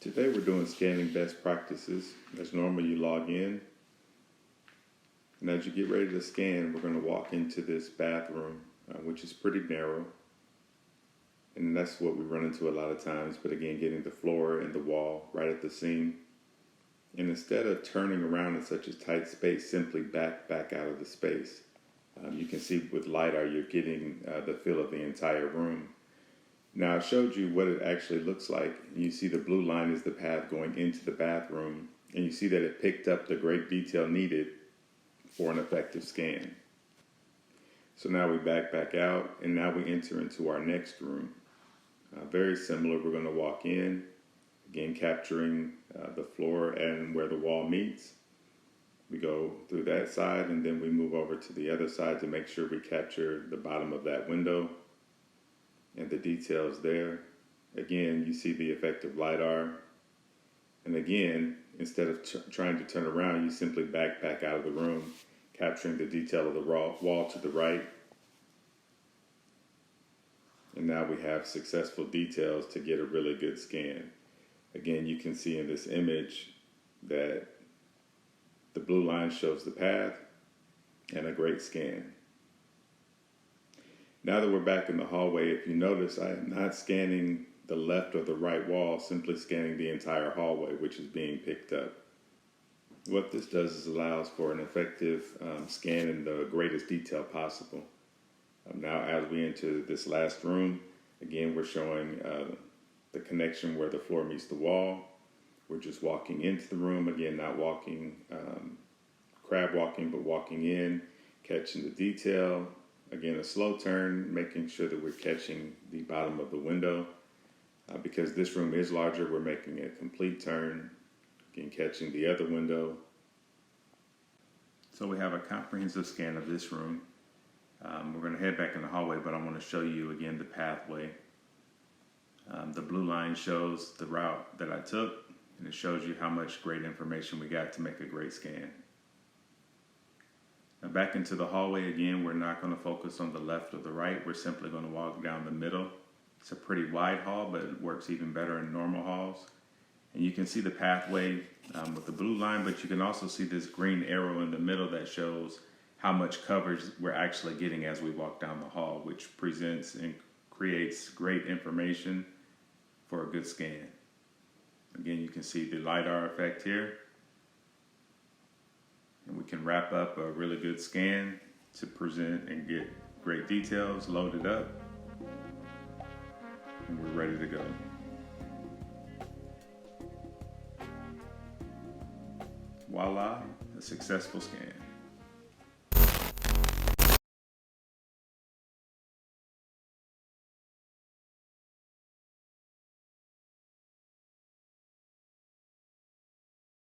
Today we're doing scanning best practices. As normal, you log in, and as you get ready to scan, we're going to walk into this bathroom, which is pretty narrow, and that's what we run into a lot of times. But again, getting the floor and the wall right at the seam, and instead of turning around in such a tight space, simply back out of the space. You can see with LiDAR, you're getting the feel of the entire room. Now I showed you what it actually looks like. You see the blue line is the path going into the bathroom, and you see that it picked up the great detail needed for an effective scan. So now we back out, and now we enter into our next room. Very similar, we're going to walk in, again capturing the floor and where the wall meets. We go through that side, and then we move over to the other side to make sure we capture the bottom of that window and the details there. Again, you see the effective LiDAR. And again, instead of trying to turn around, you simply back out of the room, capturing the detail of the wall to the right. And now we have successful details to get a really good scan. Again, you can see in this image that the blue line shows the path and a great scan. Now that we're back in the hallway, if you notice, I am not scanning the left or the right wall, simply scanning the entire hallway, which is being picked up. What this does is allows for an effective scan in the greatest detail possible. Now as we enter this last room, again, we're showing the connection where the floor meets the wall. We're just walking into the room, again, not walking, crab walking, but walking in, catching the detail. Again, a slow turn, making sure that we're catching the bottom of the window. Because this room is larger, we're making a complete turn, again, catching the other window. So we have a comprehensive scan of this room. We're going to head back in the hallway, but I want to show you again the pathway. The blue line shows the route that I took, and it shows you how much great information we got to make a great scan. Now back into the hallway again, we're not going to focus on the left or the right. We're simply going to walk down the middle. It's a pretty wide hall, but it works even better in normal halls. And you can see the pathway with the blue line, but you can also see this green arrow in the middle that shows how much coverage we're actually getting as we walk down the hall, which presents and creates great information for a good scan. Again, you can see the LiDAR effect here. And we can wrap up a really good scan to present and get great details, load it up, and we're ready to go. Voila, a successful scan.